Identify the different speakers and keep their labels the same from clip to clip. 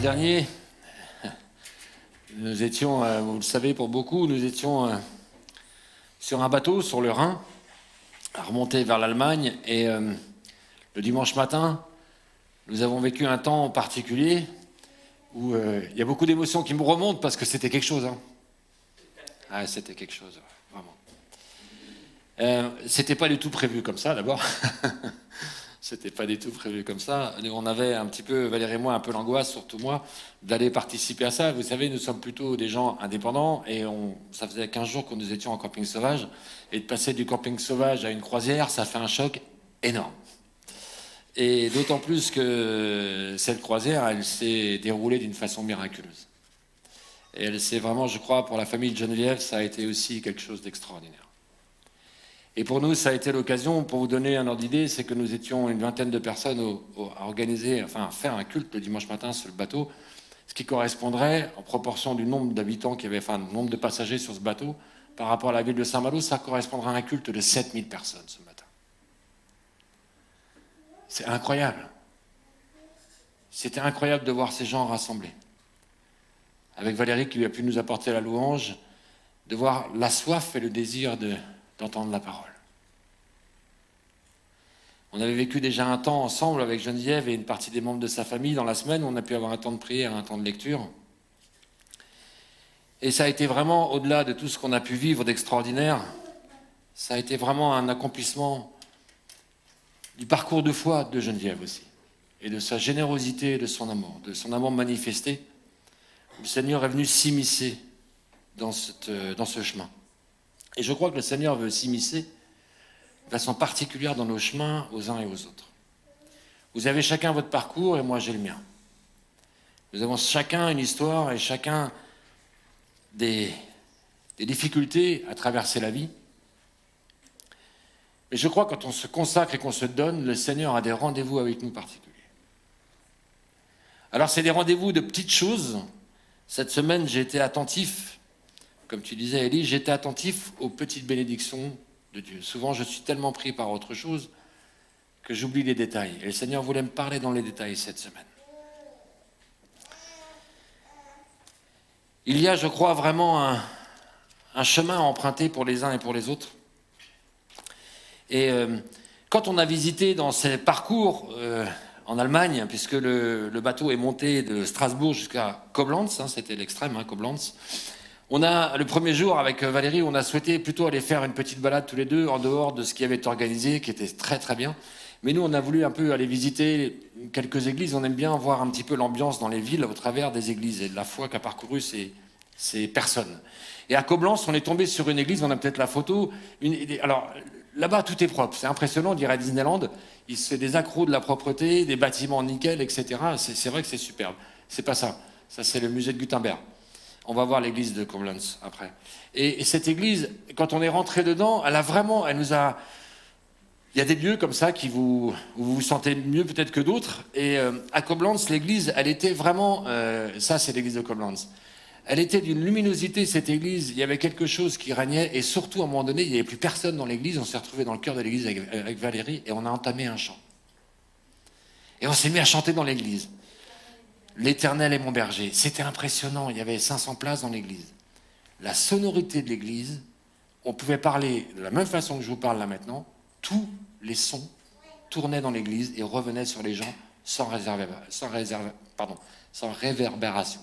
Speaker 1: dernier, nous étions, vous le savez pour beaucoup, nous étions sur un bateau sur le Rhin, à remonter vers l'Allemagne, et le dimanche matin, nous avons vécu un temps particulier où il y a beaucoup d'émotions qui me remontent parce que c'était quelque chose. Hein. Ah, c'était quelque chose, vraiment. C'était pas du tout prévu comme ça, d'abord. C'était pas du tout prévu comme ça. On avait un petit peu, Valérie et moi, un peu l'angoisse, surtout moi, d'aller participer à ça. Vous savez, nous sommes plutôt des gens indépendants et ça faisait 15 jours que nous étions en camping sauvage. Et de passer du camping sauvage à une croisière, ça fait un choc énorme. Et d'autant plus que cette croisière, elle s'est déroulée d'une façon miraculeuse. Et elle s'est vraiment, je crois, pour la famille de Geneviève, ça a été aussi quelque chose d'extraordinaire. Et pour nous, ça a été l'occasion, pour vous donner un ordre d'idée, c'est que nous étions une vingtaine de personnes à organiser, enfin à faire un culte le dimanche matin sur le bateau, ce qui correspondrait, en proportion du nombre d'habitants qu'il y avait, enfin du nombre de passagers sur ce bateau, par rapport à la ville de Saint-Malo, ça correspondrait à un culte de 7000 personnes ce matin. C'est incroyable. C'était incroyable de voir ces gens rassemblés. Avec Valérie qui a pu nous apporter la louange, de voir la soif et le désir d'entendre la parole. On avait vécu déjà un temps ensemble avec Geneviève et une partie des membres de sa famille dans la semaine où on a pu avoir un temps de prière, un temps de lecture. Et ça a été vraiment, au-delà de tout ce qu'on a pu vivre d'extraordinaire, ça a été vraiment un accomplissement du parcours de foi de Geneviève aussi, et de sa générosité et de son amour manifesté. Le Seigneur est venu s'immiscer dans ce chemin. Et je crois que le Seigneur veut s'immiscer de façon particulière dans nos chemins aux uns et aux autres. Vous avez chacun votre parcours et moi j'ai le mien. Nous avons chacun une histoire et chacun des difficultés à traverser la vie. Mais je crois que quand on se consacre et qu'on se donne, le Seigneur a des rendez-vous avec nous particuliers. Alors c'est des rendez-vous de petites choses. Cette semaine, j'ai été attentif, comme tu disais, Élie, j'étais attentif aux petites bénédictions de Dieu. Souvent, je suis tellement pris par autre chose que j'oublie les détails. Et le Seigneur voulait me parler dans les détails cette semaine. Il y a, je crois, vraiment un chemin à emprunter pour les uns et pour les autres. Et quand on a visité dans ces parcours en Allemagne, puisque le bateau est monté de Strasbourg jusqu'à Koblenz, hein, c'était l'extrême, hein, Koblenz, le premier jour, avec Valérie, on a souhaité plutôt aller faire une petite balade tous les deux, en dehors de ce qui avait été organisé, qui était très très bien. Mais nous, on a voulu un peu aller visiter quelques églises. On aime bien voir un petit peu l'ambiance dans les villes au travers des églises et de la foi qu'a parcouru ces personnes. Et à Koblenz, on est tombé sur une église, on a peut-être la photo. Alors, là-bas, tout est propre. C'est impressionnant, on dirait à Disneyland. C'est des accros de la propreté, des bâtiments nickel, etc. C'est vrai que c'est superbe. C'est pas ça. Ça, c'est le musée de Gutenberg. On va voir l'église de Koblenz après. Et cette église, quand on est rentré dedans, elle nous a... Il y a des lieux comme ça où vous vous sentez mieux peut-être que d'autres. Et à Koblenz, l'église, elle était vraiment... ça, c'est l'église de Koblenz. Elle était d'une luminosité, cette église. Il y avait quelque chose qui régnait. Et surtout, à un moment donné, il n'y avait plus personne dans l'église. On s'est retrouvé dans le cœur de l'église avec Valérie et on a entamé un chant. Et on s'est mis à chanter dans l'église. L'Éternel est mon berger. C'était impressionnant. Il y avait 500 places dans l'église. La sonorité de l'église, on pouvait parler de la même façon que je vous parle là maintenant. Tous les sons tournaient dans l'église et revenaient sur les gens sans réverbération.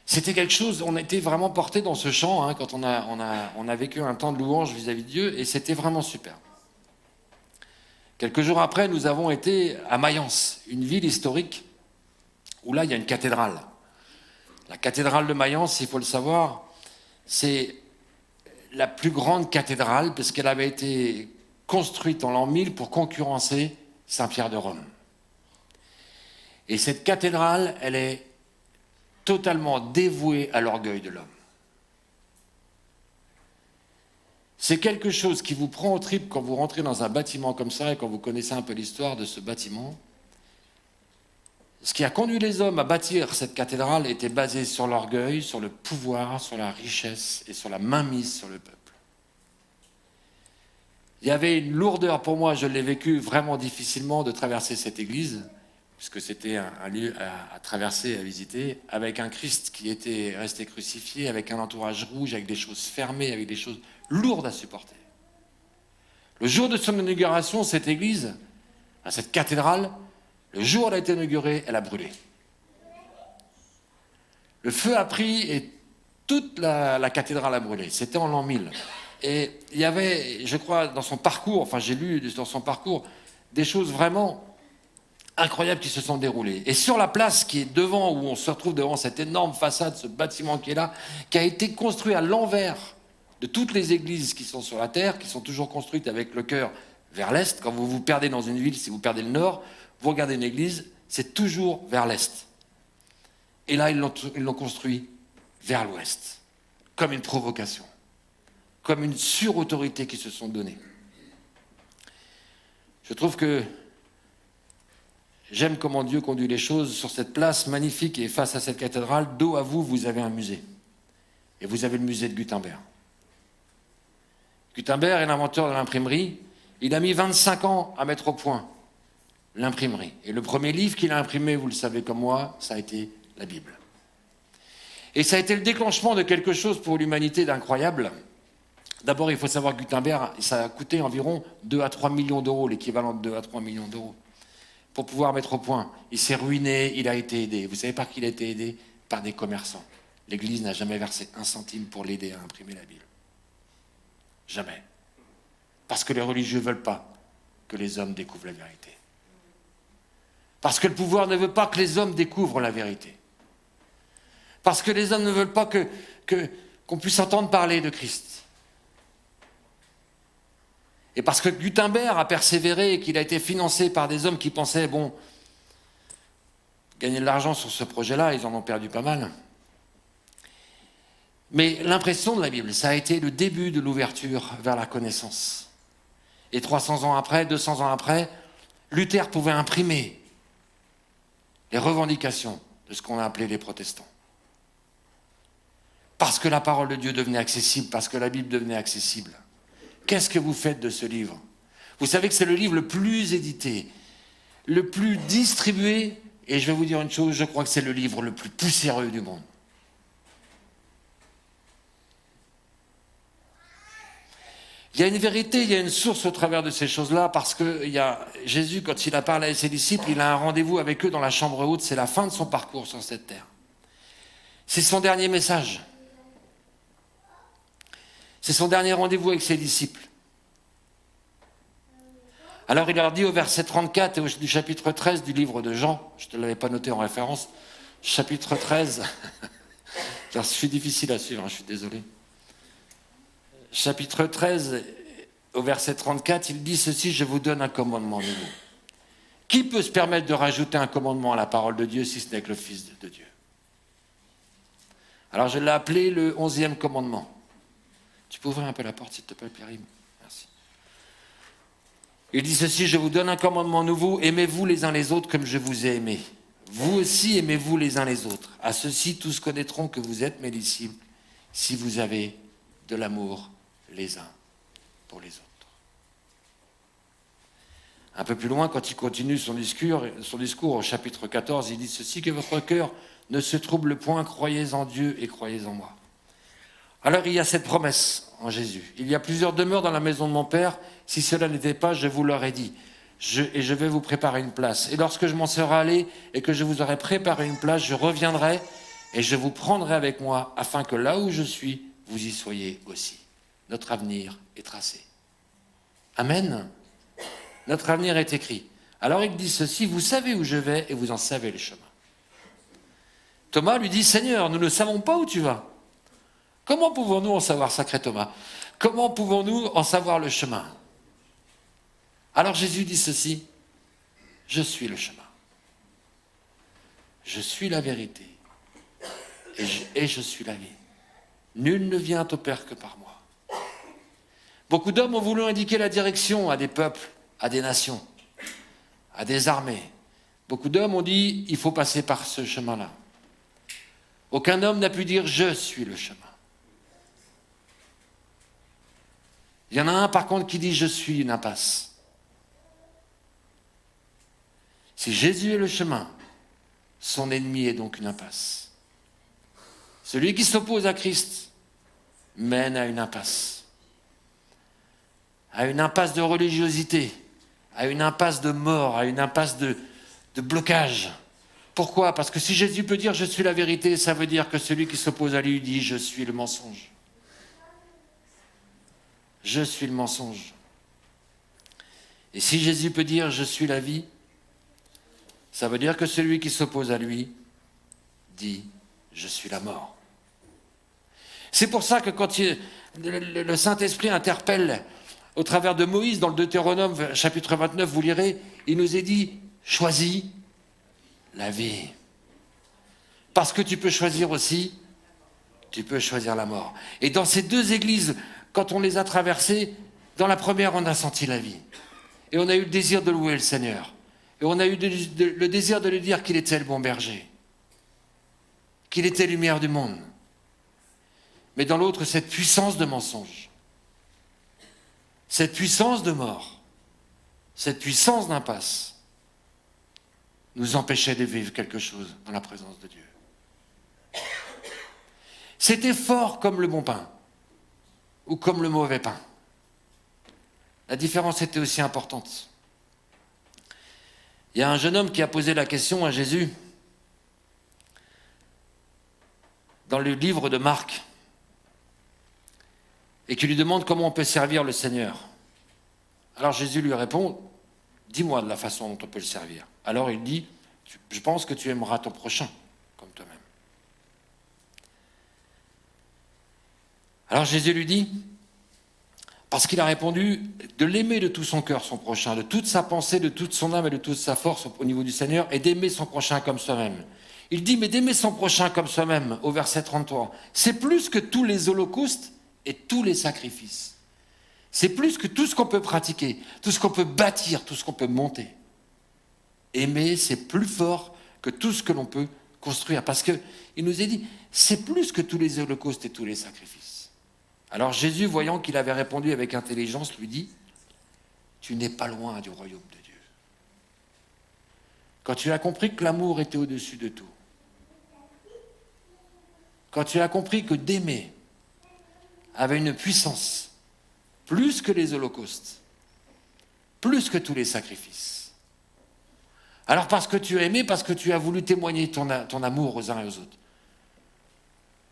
Speaker 1: C'était quelque chose, on était vraiment porté dans ce chant hein, quand on a vécu un temps de louange vis-à-vis de Dieu et c'était vraiment super. Quelques jours après, nous avons été à Mayence, une ville historique où là, il y a une cathédrale. La cathédrale de Mayence, il faut le savoir, c'est la plus grande cathédrale parce qu'elle avait été construite en l'an 1000 pour concurrencer Saint-Pierre de Rome. Et cette cathédrale, elle est totalement dévouée à l'orgueil de l'homme. C'est quelque chose qui vous prend au trip quand vous rentrez dans un bâtiment comme ça et quand vous connaissez un peu l'histoire de ce bâtiment. Ce qui a conduit les hommes à bâtir cette cathédrale était basé sur l'orgueil, sur le pouvoir, sur la richesse et sur la mainmise sur le peuple. Il y avait une lourdeur pour moi, je l'ai vécu vraiment difficilement de traverser cette église, puisque c'était un lieu à traverser, à visiter, avec un Christ qui était resté crucifié, avec un entourage rouge, avec des choses fermées, avec des choses lourdes à supporter. Le jour de son inauguration, cette église, cette cathédrale, le jour où elle a été inaugurée, elle a brûlé. Le feu a pris et toute la cathédrale a brûlé. C'était en l'an 1000. Et il y avait, je crois, dans son parcours, enfin j'ai lu dans son parcours, des choses vraiment incroyables qui se sont déroulées. Et sur la place qui est devant, où on se retrouve devant cette énorme façade, ce bâtiment qui est là, qui a été construit à l'envers de toutes les églises qui sont sur la terre, qui sont toujours construites avec le cœur vers l'est. Quand vous vous perdez dans une ville, si vous perdez le nord, vous regardez une église, c'est toujours vers l'est. Et là, ils l'ont construit vers l'ouest, comme une provocation, comme une surautorité qui se sont données. Je trouve que j'aime comment Dieu conduit les choses sur cette place magnifique et face à cette cathédrale. Dos à vous, vous avez un musée. Et vous avez le musée de Gutenberg. Gutenberg est l'inventeur de l'imprimerie. Il a mis 25 ans à mettre au point l'imprimerie. Et le premier livre qu'il a imprimé, vous le savez comme moi, ça a été la Bible. Et ça a été le déclenchement de quelque chose pour l'humanité d'incroyable. D'abord, il faut savoir que Gutenberg, ça a coûté environ 2 à 3 millions d'euros, l'équivalent de 2 à 3 millions d'euros, pour pouvoir mettre au point. Il s'est ruiné, il a été aidé. Vous savez par qui il a été aidé? Par des commerçants. L'Église n'a jamais versé un centime pour l'aider à imprimer la Bible. Jamais. Parce que les religieux ne veulent pas que les hommes découvrent la vérité. Parce que le pouvoir ne veut pas que les hommes découvrent la vérité. Parce que les hommes ne veulent pas qu'on puisse entendre parler de Christ. Et parce que Gutenberg a persévéré et qu'il a été financé par des hommes qui pensaient, gagner de l'argent sur ce projet-là, ils en ont perdu pas mal. Mais l'impression de la Bible, ça a été le début de l'ouverture vers la connaissance. Et 300 ans après, 200 ans après, Luther pouvait imprimer les revendications de ce qu'on a appelé les protestants. Parce que la parole de Dieu devenait accessible, parce que la Bible devenait accessible. Qu'est-ce que vous faites de ce livre? Vous savez que c'est le livre le plus édité, le plus distribué, et je vais vous dire une chose, je crois que c'est le livre le plus poussiéreux du monde. Il y a une vérité, il y a une source au travers de ces choses-là, parce que Jésus, quand il a parlé à ses disciples, il a un rendez-vous avec eux dans la chambre haute, c'est la fin de son parcours sur cette terre. C'est son dernier message. C'est son dernier rendez-vous avec ses disciples. Alors il leur dit au verset 34 et du chapitre 13 du livre de Jean, je ne te l'avais pas noté en référence, chapitre 13, je suis difficile à suivre, je suis désolé. Chapitre 13, au verset 34, il dit ceci, je vous donne un commandement nouveau. Qui peut se permettre de rajouter un commandement à la parole de Dieu si ce n'est que le Fils de Dieu? Alors je l'ai appelé le 11e commandement. Tu peux ouvrir un peu la porte, s'il te plaît, Pierre? Merci. Il dit ceci, je vous donne un commandement nouveau, aimez-vous les uns les autres comme je vous ai aimés. Vous aussi aimez-vous les uns les autres. À ceci, tous connaîtront que vous êtes mes disciples, si vous avez de l'amour les uns pour les autres. Un peu plus loin, quand il continue son discours au chapitre 14, il dit ceci, que votre cœur ne se trouble point, croyez en Dieu et croyez en moi. Alors il y a cette promesse en Jésus. Il y a plusieurs demeures dans la maison de mon Père. Si cela n'était pas, je vous l'aurais dit. Et je vais vous préparer une place. Et lorsque je m'en serai allé et que je vous aurai préparé une place, je reviendrai et je vous prendrai avec moi afin que là où je suis, vous y soyez aussi. Notre avenir est tracé. Amen. Notre avenir est écrit. Alors il dit ceci, vous savez où je vais et vous en savez le chemin. Thomas lui dit, Seigneur, nous ne savons pas où tu vas. Comment pouvons-nous en savoir, sacré Thomas? Comment pouvons-nous en savoir le chemin? Alors Jésus dit ceci, je suis le chemin. Je suis la vérité. Et je suis la vie. Nul ne vient au Père que par moi. Beaucoup d'hommes ont voulu indiquer la direction à des peuples, à des nations, à des armées. Beaucoup d'hommes ont dit, il faut passer par ce chemin-là. Aucun homme n'a pu dire, je suis le chemin. Il y en a un, par contre, qui dit « Je suis une impasse ». Si Jésus est le chemin, son ennemi est donc une impasse. Celui qui s'oppose à Christ mène à une impasse de religiosité, à une impasse de mort, à une impasse de blocage. Pourquoi ? Parce que si Jésus peut dire « je suis la vérité », ça veut dire que celui qui s'oppose à lui dit « je suis le mensonge ». Je suis le mensonge. Et si Jésus peut dire « je suis la vie », ça veut dire que celui qui s'oppose à lui dit « je suis la mort ». C'est pour ça que quand le Saint-Esprit interpelle au travers de Moïse, dans le Deutéronome, chapitre 29, vous lirez, il nous est dit « choisis la vie ». Parce que tu peux choisir aussi, tu peux choisir la mort. Et dans ces deux églises, quand on les a traversées, dans la première, on a senti la vie. Et on a eu le désir de louer le Seigneur. Et on a eu le désir de lui dire qu'il était le bon berger. Qu'il était lumière du monde. Mais dans l'autre, cette puissance de mensonge. Cette puissance de mort. Cette puissance d'impasse nous empêchait de vivre quelque chose dans la présence de Dieu. C'était fort comme le bon pain ou comme le mauvais pain. La différence était aussi importante. Il y a un jeune homme qui a posé la question à Jésus dans le livre de Marc et qui lui demande comment on peut servir le Seigneur. Alors Jésus lui répond, dis-moi de la façon dont on peut le servir. Alors il dit, je pense que tu aimeras ton prochain comme toi-même. Alors Jésus lui dit, parce qu'il a répondu, de l'aimer de tout son cœur, son prochain, de toute sa pensée, de toute son âme et de toute sa force au niveau du Seigneur, et d'aimer son prochain comme soi-même. Il dit, mais d'aimer son prochain comme soi-même, au verset 33, c'est plus que tous les holocaustes et tous les sacrifices. C'est plus que tout ce qu'on peut pratiquer, tout ce qu'on peut bâtir, tout ce qu'on peut monter. Aimer, c'est plus fort que tout ce que l'on peut construire. Parce qu'il nous est dit, c'est plus que tous les holocaustes et tous les sacrifices. Alors Jésus, voyant qu'il avait répondu avec intelligence, lui dit, tu n'es pas loin du royaume de Dieu. Quand tu as compris que l'amour était au-dessus de tout, quand tu as compris que d'aimer avait une puissance plus que les holocaustes, plus que tous les sacrifices. Alors parce que tu as aimé, parce que tu as voulu témoigner ton amour aux uns et aux autres.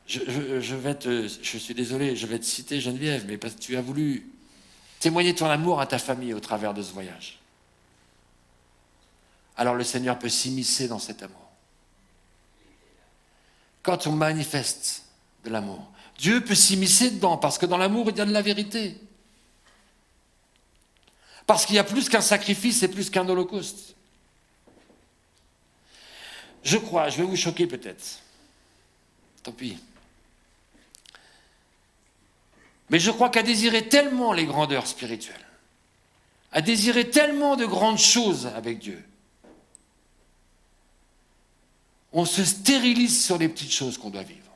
Speaker 1: Je suis désolé, je vais te citer Geneviève, mais parce que tu as voulu témoigner ton amour à ta famille au travers de ce voyage. Alors le Seigneur peut s'immiscer dans cet amour. Quand on manifeste de l'amour, Dieu peut s'immiscer dedans, parce que dans l'amour, il y a de la vérité. Parce qu'il y a plus qu'un sacrifice et plus qu'un holocauste. Je crois, je vais vous choquer peut-être. Tant pis. Mais je crois qu'à désirer tellement les grandeurs spirituelles, à désirer tellement de grandes choses avec Dieu, on se stérilise sur les petites choses qu'on doit vivre.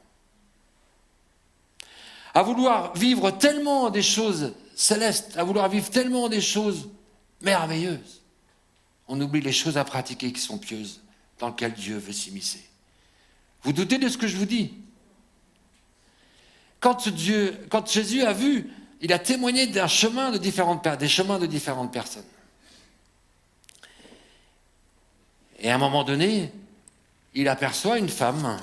Speaker 1: À vouloir vivre tellement des choses célestes, à vouloir vivre tellement des choses merveilleuses, on oublie les choses à pratiquer qui sont pieuses, dans lesquelles Dieu veut s'immiscer. Vous doutez de ce que je vous dis ? Quand Jésus a vu, il a témoigné des chemins de différentes personnes. Et à un moment donné, il aperçoit une femme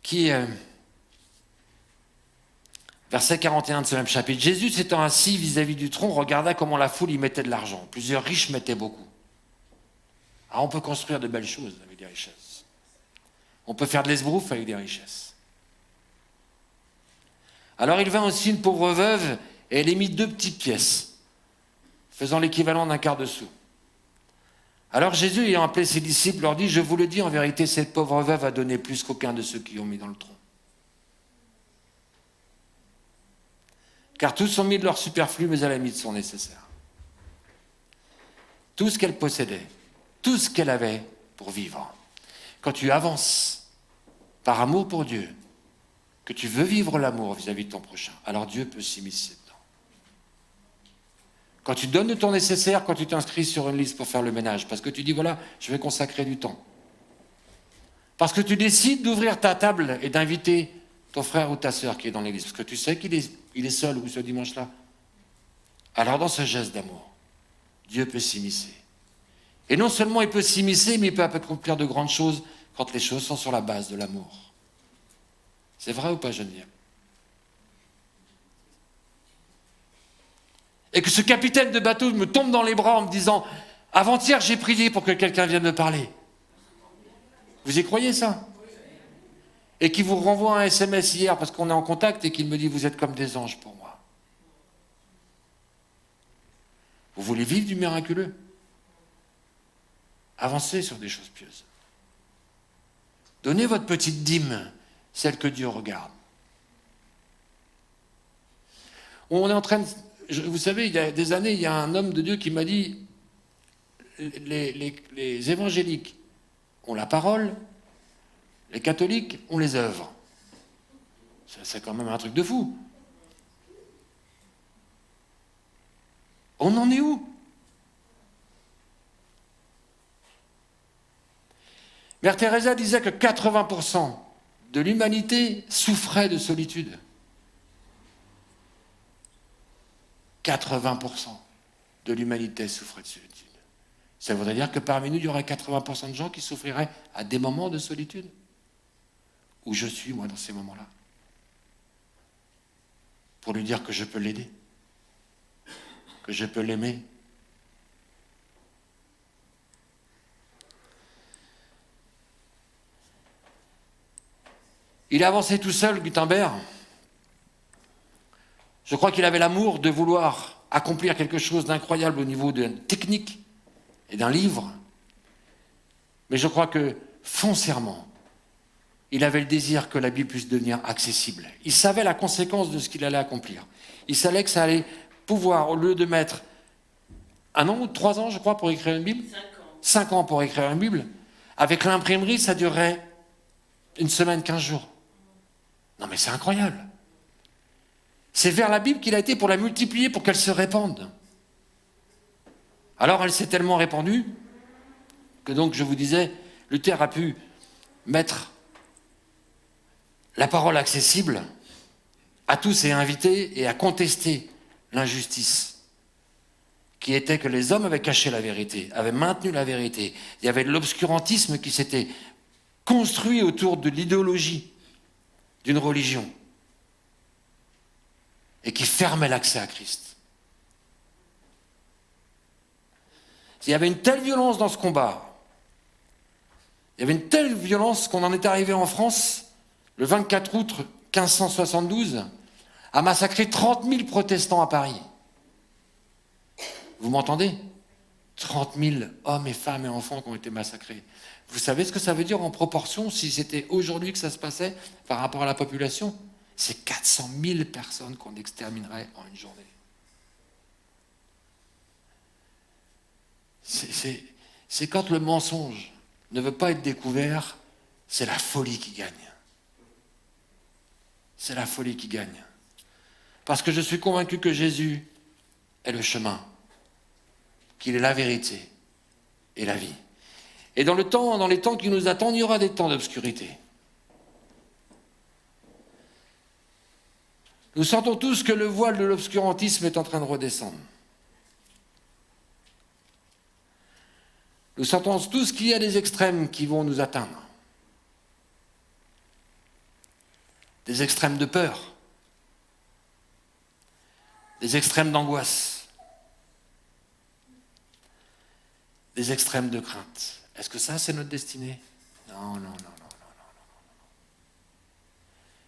Speaker 1: qui, verset 41 de ce même chapitre, Jésus s'étant assis vis-à-vis du tronc, regarda comment la foule y mettait de l'argent. Plusieurs riches mettaient beaucoup. Alors on peut construire de belles choses avec des richesses. On peut faire de l'esbrouf avec des richesses. Alors il vint aussi une pauvre veuve et elle émit 2 petites pièces, faisant l'équivalent d'un quart de sou. Alors Jésus, ayant appelé ses disciples, leur dit, je vous le dis, en vérité, cette pauvre veuve a donné plus qu'aucun de ceux qui ont mis dans le tronc. Car tous ont mis de leur superflu, mais elle a mis de son nécessaire. Tout ce qu'elle possédait, tout ce qu'elle avait pour vivre. Quand tu avances par amour pour Dieu, que tu veux vivre l'amour vis-à-vis de ton prochain, alors Dieu peut s'immiscer dedans. Quand tu donnes le temps nécessaire, quand tu t'inscris sur une liste pour faire le ménage, parce que tu dis, voilà, je vais consacrer du temps. Parce que tu décides d'ouvrir ta table et d'inviter ton frère ou ta sœur qui est dans l'église, parce que tu sais qu'il est seul ou ce dimanche-là. Alors dans ce geste d'amour, Dieu peut s'immiscer. Et non seulement il peut s'immiscer, mais il peut accomplir de grandes choses quand les choses sont sur la base de l'amour. C'est vrai ou pas, Geneviève? Et que ce capitaine de bateau me tombe dans les bras en me disant « Avant-hier, j'ai prié pour que quelqu'un vienne me parler. » Vous y croyez ça? Et qu'il vous renvoie un SMS hier parce qu'on est en contact et qu'il me dit « Vous êtes comme des anges pour moi. » Vous voulez vivre du miraculeux? Avancez sur des choses pieuses. Donnez votre petite dîme, celle que Dieu regarde. On est en train de... Vous savez, il y a des années, il y a un homme de Dieu qui m'a dit les évangéliques ont la parole, les catholiques ont les œuvres. C'est quand même un truc de fou. On en est où? Mère Teresa disait que 80% de l'humanité souffrait de solitude. 80% de l'humanité souffrait de solitude. Ça voudrait dire que parmi nous, il y aurait 80% de gens qui souffriraient à des moments de solitude. Où je suis, moi, dans ces moments-là. Pour lui dire que je peux l'aider. Que je peux l'aimer. Il a avancé tout seul, Gutenberg. Je crois qu'il avait l'amour de vouloir accomplir quelque chose d'incroyable au niveau de technique et d'un livre. Mais je crois que, foncièrement, il avait le désir que la Bible puisse devenir accessible. Il savait la conséquence de ce qu'il allait accomplir. Il savait que ça allait pouvoir, au lieu de mettre 1 an ou 3 ans, je crois, pour écrire une Bible, 5 ans pour écrire une Bible, avec l'imprimerie, ça durerait 1 semaine, 15 jours. Non mais c'est incroyable. C'est vers la Bible qu'il a été pour la multiplier, pour qu'elle se répande. Alors elle s'est tellement répandue que donc, je vous disais, Luther a pu mettre la parole accessible à tous et inviter et à contester l'injustice qui était que les hommes avaient caché la vérité, avaient maintenu la vérité. Il y avait de l'obscurantisme qui s'était construit autour de l'idéologie d'une religion et qui fermait l'accès à Christ. Il y avait une telle violence dans ce combat, il y avait une telle violence qu'on en est arrivé en France, le 24 août 1572, à massacrer 30 000 protestants à Paris. Vous m'entendez? 30 000 hommes et femmes et enfants qui ont été massacrés. Vous savez ce que ça veut dire en proportion, si c'était aujourd'hui que ça se passait, par rapport à la population? C'est 400 000 personnes qu'on exterminerait en une journée. C'est quand le mensonge ne veut pas être découvert, c'est la folie qui gagne. C'est la folie qui gagne. Parce que je suis convaincu que Jésus est le chemin, qu'il est la vérité et la vie. Et dans les temps qui nous attendent, il y aura des temps d'obscurité. Nous sentons tous que le voile de l'obscurantisme est en train de redescendre. Nous sentons tous qu'il y a des extrêmes qui vont nous atteindre. Des extrêmes de peur. Des extrêmes d'angoisse. Des extrêmes de crainte. Est-ce que ça, c'est notre destinée? Non.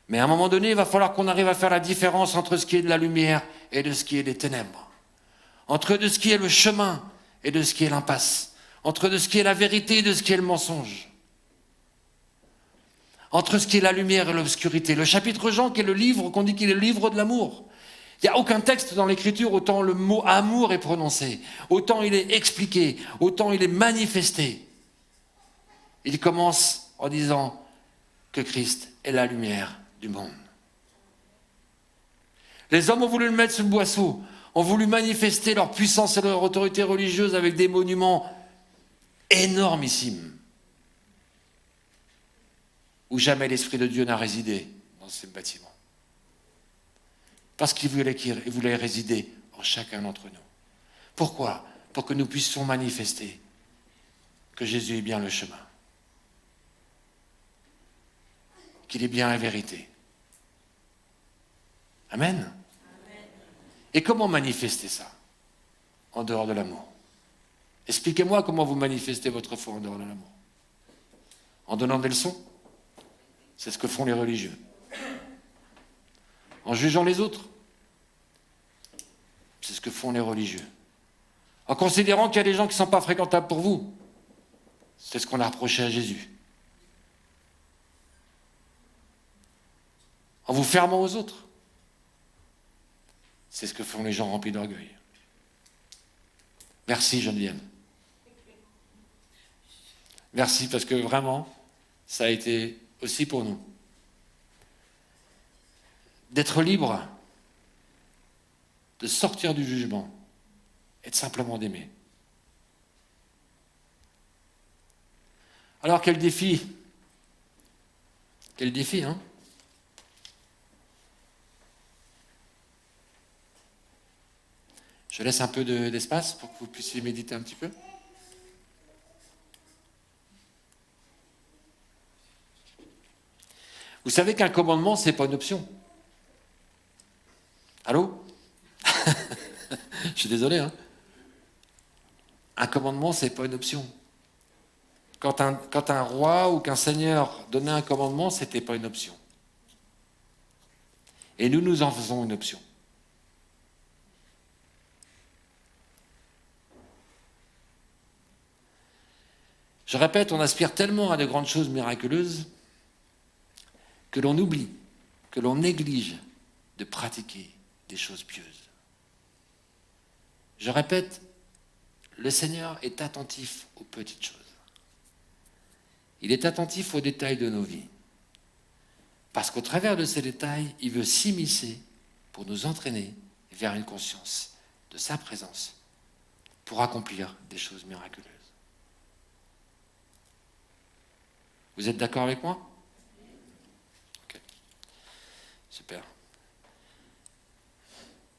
Speaker 1: Mais à un moment donné, il va falloir qu'on arrive à faire la différence entre ce qui est de la lumière et de ce qui est des ténèbres. Entre de ce qui est le chemin et de ce qui est l'impasse. Entre de ce qui est la vérité et de ce qui est le mensonge. Entre ce qui est la lumière et l'obscurité. Le chapitre Jean, qui est le livre, qu'on dit qu'il est le livre de l'amour. Il n'y a aucun texte dans l'Écriture, autant le mot amour est prononcé, autant il est expliqué, autant il est manifesté. Il commence en disant que Christ est la lumière du monde. Les hommes ont voulu le mettre sous le boisseau ont voulu manifester leur puissance et leur autorité religieuse avec des monuments énormissimes, où jamais l'Esprit de Dieu n'a résidé dans ces bâtiments. Parce qu'il voulait résider en chacun d'entre nous. Pourquoi ? Pour que nous puissions manifester que Jésus est bien le chemin, qu'il est bien la vérité. Amen. Amen. Et comment manifester ça en dehors de l'amour? Expliquez-moi comment vous manifestez votre foi en dehors de l'amour. En donnant des leçons? C'est ce que font les religieux. En jugeant les autres? C'est ce que font les religieux. En considérant qu'il y a des gens qui ne sont pas fréquentables pour vous? C'est ce qu'on a reproché à Jésus. En vous fermant aux autres? C'est ce que font les gens remplis d'orgueil. Merci Geneviève. Merci parce que vraiment, ça a été aussi pour nous. D'être libre, de sortir du jugement et de simplement d'aimer. Alors quel défi, hein? Je laisse un peu d'espace pour que vous puissiez méditer un petit peu. Vous savez qu'un commandement, ce n'est pas une option. Allô? Je suis désolé, hein? Un commandement, ce n'est pas une option. Quand un roi ou qu'un seigneur donnait un commandement, ce n'était pas une option. Et nous en faisons une option. Je répète, on aspire tellement à de grandes choses miraculeuses que l'on oublie, que l'on néglige de pratiquer des choses pieuses. Je répète, le Seigneur est attentif aux petites choses. Il est attentif aux détails de nos vies. Parce qu'au travers de ces détails, il veut s'immiscer pour nous entraîner vers une conscience de sa présence, pour accomplir des choses miraculeuses. Vous êtes d'accord avec moi? Ok. Super.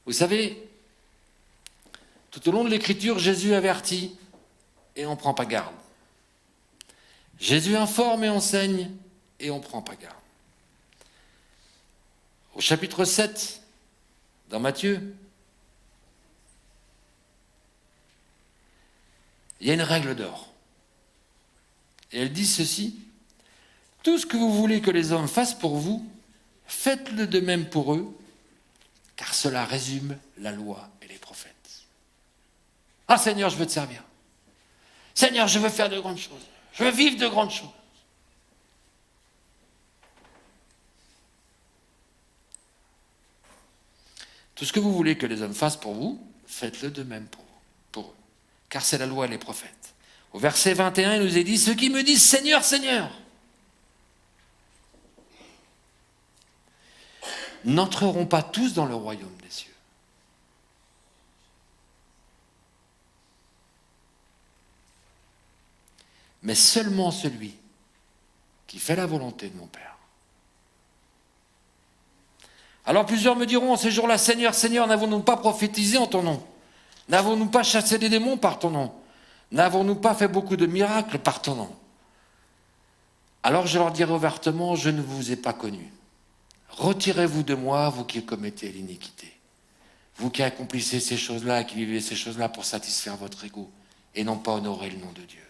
Speaker 1: Vous savez, tout au long de l'Écriture, Jésus avertit et on ne prend pas garde. Jésus informe et enseigne et on ne prend pas garde. Au chapitre 7, dans Matthieu, il y a une règle d'or. Et elle dit ceci: tout ce que vous voulez que les hommes fassent pour vous, faites-le de même pour eux, car cela résume la loi et les prophètes. Ah Seigneur, je veux te servir. Seigneur, je veux faire de grandes choses. Je veux vivre de grandes choses. Tout ce que vous voulez que les hommes fassent pour vous, faites-le de même pour eux, car c'est la loi et les prophètes. Au verset 21, il nous est dit: ceux qui me disent Seigneur, Seigneur, n'entreront pas tous dans le royaume des cieux. Mais seulement celui qui fait la volonté de mon Père. Alors plusieurs me diront en ces jours-là: Seigneur, Seigneur, n'avons-nous pas prophétisé en ton nom? N'avons-nous pas chassé des démons par ton nom? N'avons-nous pas fait beaucoup de miracles par ton nom? Alors je leur dirai ouvertement: je ne vous ai pas connus. Retirez-vous de moi, vous qui commettez l'iniquité. Vous qui accomplissez ces choses-là et qui vivez ces choses-là pour satisfaire votre ego et non pas honorer le nom de Dieu.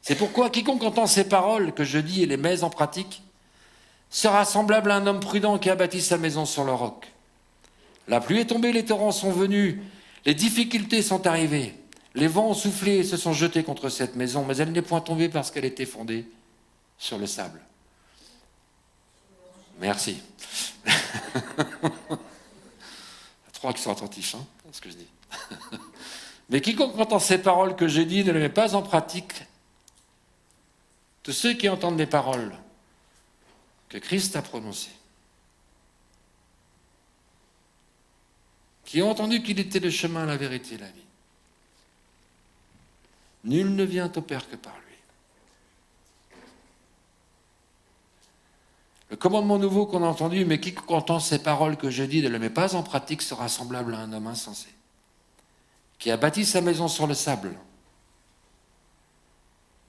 Speaker 1: C'est pourquoi quiconque entend ces paroles que je dis et les met en pratique sera semblable à un homme prudent qui a bâti sa maison sur le roc. La pluie est tombée, les torrents sont venus, les difficultés sont arrivées. Les vents ont soufflé et se sont jetés contre cette maison, mais elle n'est point tombée parce qu'elle était fondée sur le sable. Merci. Il y a 3 qui sont attentifs, hein, à ce que je dis. Mais quiconque entend ces paroles que je dis ne les met pas en pratique, tous ceux qui entendent les paroles que Christ a prononcées qui ont entendu qu'il était le chemin, la vérité et la vie. Nul ne vient au Père que par lui. Le commandement nouveau qu'on a entendu, mais quiconque entend ces paroles que je dis ne le met pas en pratique sera semblable à un homme insensé, qui a bâti sa maison sur le sable.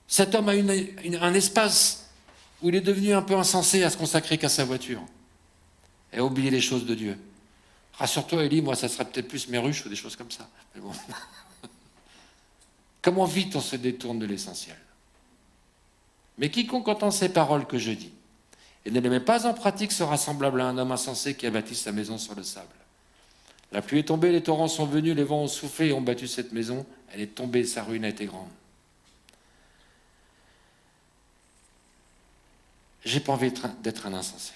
Speaker 1: Cet homme a un espace où il est devenu un peu insensé à se consacrer qu'à sa voiture et à oublier les choses de Dieu. Rassure-toi, Élie, moi, ça serait peut-être plus mes ruches ou des choses comme ça. Mais bon. Comment vite on se détourne de l'essentiel. Mais quiconque entend ces paroles que je dis et ne les met pas en pratique sera semblable à un homme insensé qui a bâti sa maison sur le sable. La pluie est tombée, les torrents sont venus, les vents ont soufflé et ont battu cette maison. Elle est tombée, sa ruine a été grande. J'ai pas envie d'être un insensé.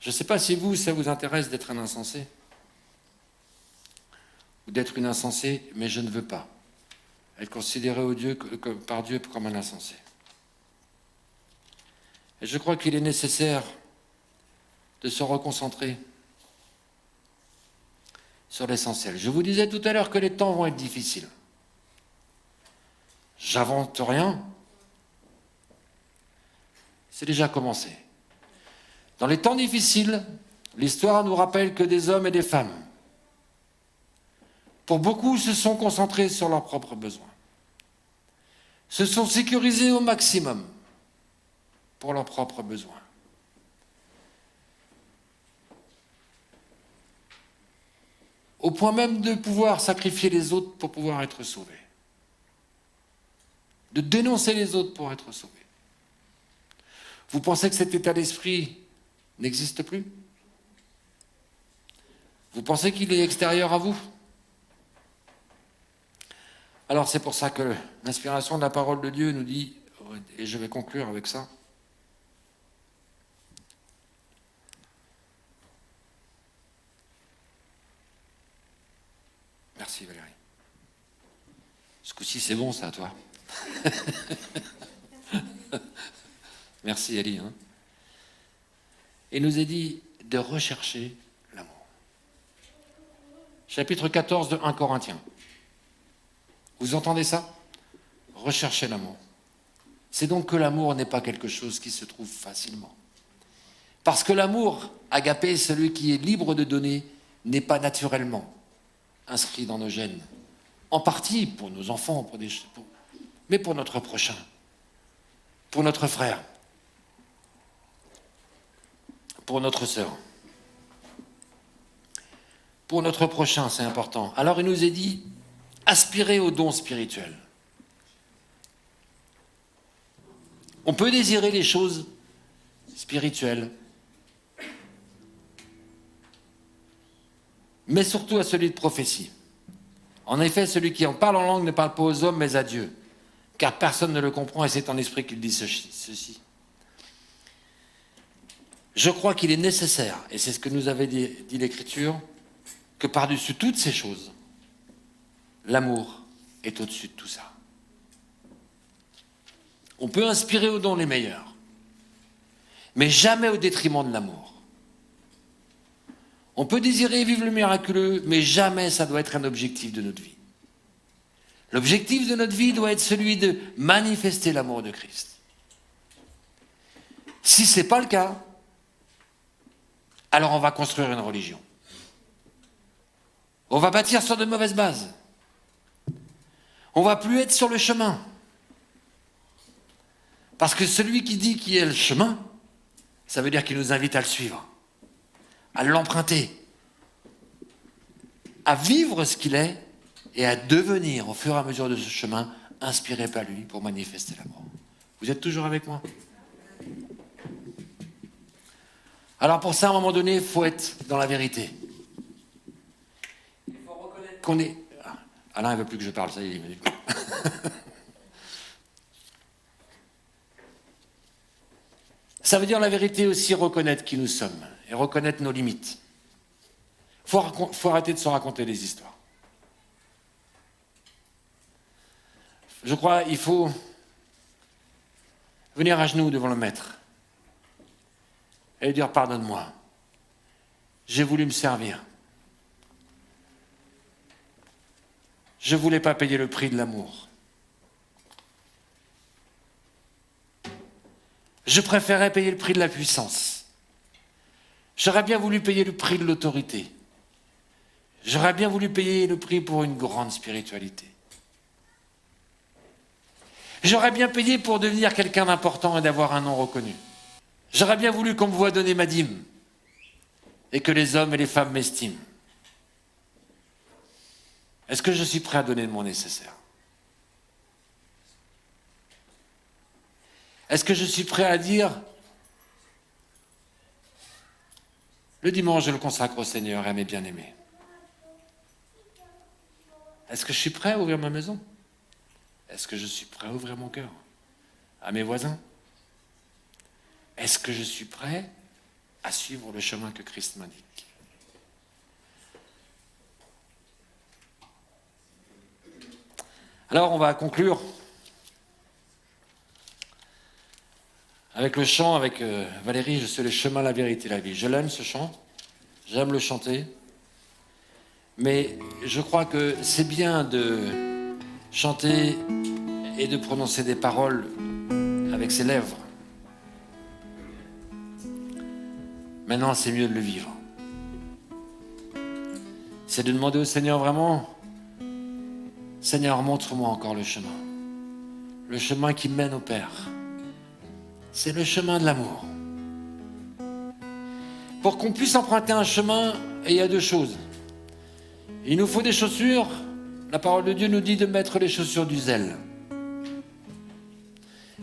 Speaker 1: Je ne sais pas si vous, ça vous intéresse d'être un insensé ou d'être une insensée, mais je ne veux pas être considéré par Dieu comme un insensé. Et je crois qu'il est nécessaire de se reconcentrer sur l'essentiel. Je vous disais tout à l'heure que les temps vont être difficiles. J'invente rien. C'est déjà commencé. Dans les temps difficiles, l'histoire nous rappelle que des hommes et des femmes, pour beaucoup, se sont concentrés sur leurs propres besoins, se sont sécurisés au maximum pour leurs propres besoins. Au point même de pouvoir sacrifier les autres pour pouvoir être sauvés, de dénoncer les autres pour être sauvés. Vous pensez que cet état d'esprit n'existe plus? Vous pensez qu'il est extérieur à vous? Alors c'est pour ça que l'inspiration de la parole de Dieu nous dit, et je vais conclure avec ça, merci Valérie. Ce coup-ci c'est bon ça, toi. Merci Ali. Il nous est dit de rechercher l'amour. Chapitre 14 de 1 Corinthiens. Vous entendez ça? Rechercher l'amour. C'est donc que l'amour n'est pas quelque chose qui se trouve facilement. Parce que l'amour, agapé, celui qui est libre de donner, n'est pas naturellement inscrit dans nos gènes. En partie pour nos enfants, mais pour notre prochain, pour notre frère, pour notre sœur. Pour notre prochain, c'est important. Alors il nous est dit, aspirez aux dons spirituels. On peut désirer les choses spirituelles, mais surtout à celui de prophétie. En effet, celui qui en parle en langue ne parle pas aux hommes, mais à Dieu, car personne ne le comprend et c'est en esprit qu'il dit ceci. Je crois qu'il est nécessaire, et c'est ce que nous avait dit l'Écriture, que par-dessus toutes ces choses, l'amour est au-dessus de tout ça. On peut inspirer aux dons les meilleurs, mais jamais au détriment de l'amour. On peut désirer vivre le miraculeux, mais jamais ça doit être un objectif de notre vie. L'objectif de notre vie doit être celui de manifester l'amour de Christ. Si ce n'est pas le cas, alors on va construire une religion. On va bâtir sur de mauvaises bases. On ne va plus être sur le chemin. Parce que celui qui dit qu'il est le chemin, ça veut dire qu'il nous invite à le suivre, à l'emprunter, à vivre ce qu'il est et à devenir, au fur et à mesure de ce chemin, inspiré par lui pour manifester l'amour. Vous êtes toujours avec moi? Alors pour ça, à un moment donné, il faut être dans la vérité. Il faut reconnaître qu'on est... Alain, il ne veut plus que je parle, ça y est, il m'a dit... Ça veut dire la vérité aussi, reconnaître qui nous sommes et reconnaître nos limites. Il faut arrêter de se raconter des histoires. Je crois qu'il faut venir à genoux devant le Maître et lui dire pardonne-moi. j'ai voulu me servir. Je ne voulais pas payer le prix de l'amour. Je préférais payer le prix de la puissance. J'aurais bien voulu payer le prix de l'autorité. J'aurais bien voulu payer le prix pour une grande spiritualité. J'aurais bien payé pour devenir quelqu'un d'important et d'avoir un nom reconnu. J'aurais bien voulu qu'on me voie donner ma dîme et que les hommes et les femmes m'estiment. Est-ce que je suis prêt à donner de mon nécessaire? Est-ce que je suis prêt à dire le dimanche, je le consacre au Seigneur et à mes bien-aimés? Est-ce que je suis prêt à ouvrir ma maison? Est-ce que je suis prêt à ouvrir mon cœur à mes voisins? Est-ce que je suis prêt à suivre le chemin que Christ m'indique? Alors, on va conclure avec le chant, avec Valérie, je suis le chemin, la vérité, la vie. Je l'aime ce chant, j'aime le chanter, mais je crois que c'est bien de chanter et de prononcer des paroles avec ses lèvres. Maintenant, c'est mieux de le vivre. C'est de demander au Seigneur vraiment, Seigneur, montre-moi encore le chemin qui mène au Père. C'est le chemin de l'amour. Pour qu'on puisse emprunter un chemin, il y a deux choses. Il nous faut des chaussures. La parole de Dieu nous dit de mettre les chaussures du zèle.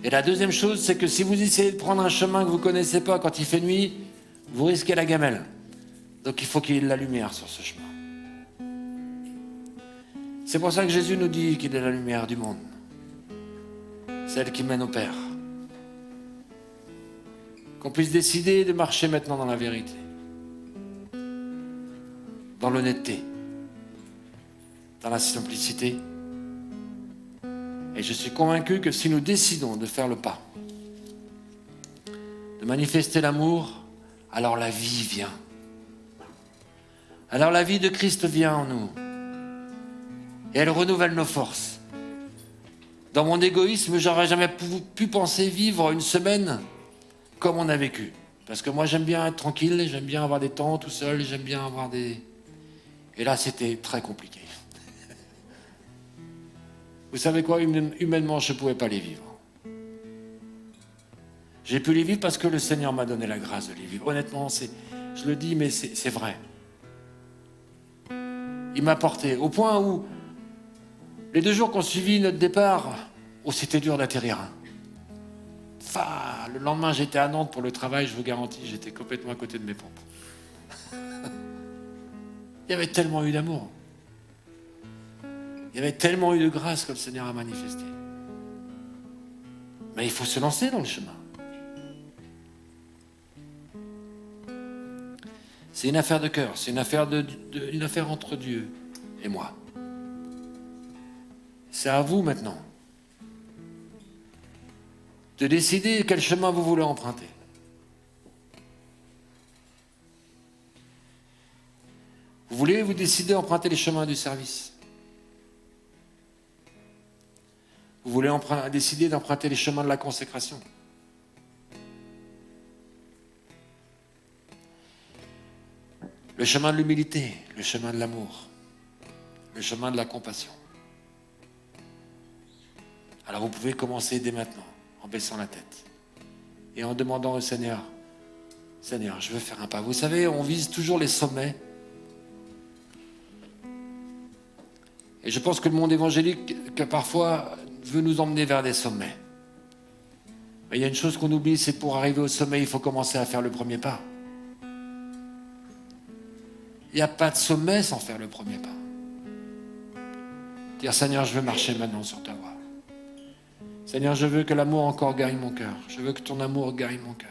Speaker 1: Et la deuxième chose, c'est que si vous essayez de prendre un chemin que vous ne connaissez pas quand il fait nuit, vous risquez la gamelle. Donc il faut qu'il y ait de la lumière sur ce chemin. C'est pour ça que Jésus nous dit qu'il est la lumière du monde. Celle qui mène au Père. Qu'on puisse décider de marcher maintenant dans la vérité. Dans l'honnêteté. Dans la simplicité. Et je suis convaincu que si nous décidons de faire le pas, de manifester l'amour, alors la vie vient. Alors la vie de Christ vient en nous. Et elle renouvelle nos forces. Dans mon égoïsme, j'aurais jamais pu penser vivre une semaine comme on a vécu. Parce que moi, j'aime bien être tranquille, j'aime bien avoir des temps tout seul, j'aime bien avoir des... Et là, c'était très compliqué. Vous savez quoi, humainement, je ne pouvais pas les vivre. J'ai pu les vivre parce que le Seigneur m'a donné la grâce de les vivre. Honnêtement, je le dis, mais c'est vrai. Il m'a porté au point où les 2 jours qu'on suivi notre départ, c'était dur d'atterrir. Le lendemain, j'étais à Nantes pour le travail, je vous garantis, j'étais complètement à côté de mes pompes. Il y avait tellement eu d'amour. Il y avait tellement eu de grâce que le Seigneur a manifesté. Mais il faut se lancer dans le chemin. C'est une affaire de cœur, c'est une affaire entre Dieu et moi. C'est à vous maintenant de décider quel chemin vous voulez emprunter. Vous décidez d'emprunter les chemins du service. Vous voulez décider d'emprunter les chemins de la consécration. Le chemin de l'humilité, le chemin de l'amour, le chemin de la compassion. Alors vous pouvez commencer dès maintenant, en baissant la tête et en demandant au Seigneur, Seigneur, je veux faire un pas. Vous savez, on vise toujours les sommets. Et je pense que le monde évangélique, que parfois, veut nous emmener vers des sommets. Mais il y a une chose qu'on oublie, c'est que pour arriver au sommet, il faut commencer à faire le premier pas. Il n'y a pas de sommet sans faire le premier pas. Dire, Seigneur, je veux marcher maintenant sur ta voie. Seigneur, je veux que l'amour encore gagne mon cœur. Je veux que ton amour gagne mon cœur.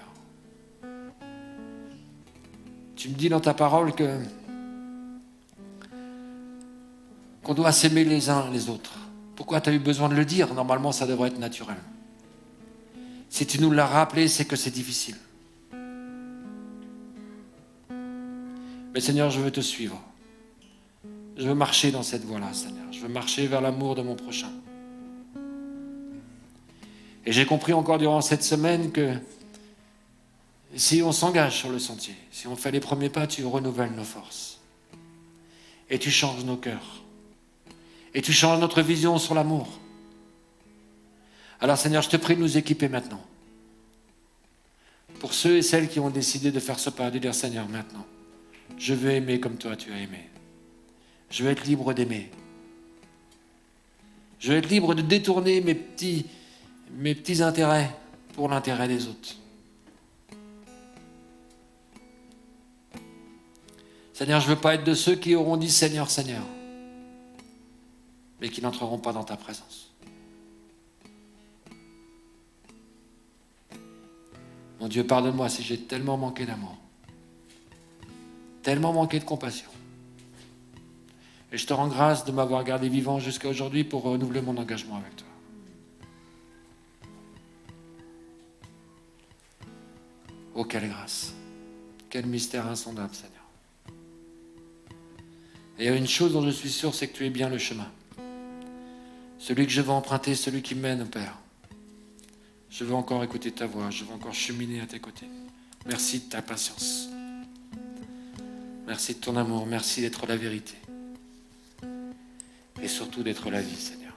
Speaker 1: Tu me dis dans ta parole qu'on doit s'aimer les uns les autres. Pourquoi tu as eu besoin de le dire? Normalement, ça devrait être naturel. Si tu nous l'as rappelé, c'est que c'est difficile. Mais Seigneur, je veux te suivre. Je veux marcher dans cette voie-là, Seigneur. Je veux marcher vers l'amour de mon prochain. Et j'ai compris encore durant cette semaine que si on s'engage sur le sentier, si on fait les premiers pas, tu renouvelles nos forces. Et tu changes nos cœurs. Et tu changes notre vision sur l'amour. Alors Seigneur, je te prie de nous équiper maintenant. Pour ceux et celles qui ont décidé de faire ce pas, de dire Seigneur, maintenant, je veux aimer comme toi tu as aimé. Je veux être libre d'aimer. Je veux être libre de détourner mes petits intérêts pour l'intérêt des autres. Seigneur, je ne veux pas être de ceux qui auront dit Seigneur, Seigneur, mais qui n'entreront pas dans ta présence. Mon Dieu, pardonne-moi si j'ai tellement manqué d'amour, tellement manqué de compassion. Et je te rends grâce de m'avoir gardé vivant jusqu'à aujourd'hui pour renouveler mon engagement avec toi. Oh, quelle grâce, quel mystère insondable, Seigneur. Et il y a une chose dont je suis sûr, c'est que tu es bien le chemin. Celui que je veux emprunter, celui qui mène au Père. Je veux encore écouter ta voix, je veux encore cheminer à tes côtés. Merci de ta patience. Merci de ton amour, merci d'être la vérité. Et surtout d'être la vie, Seigneur.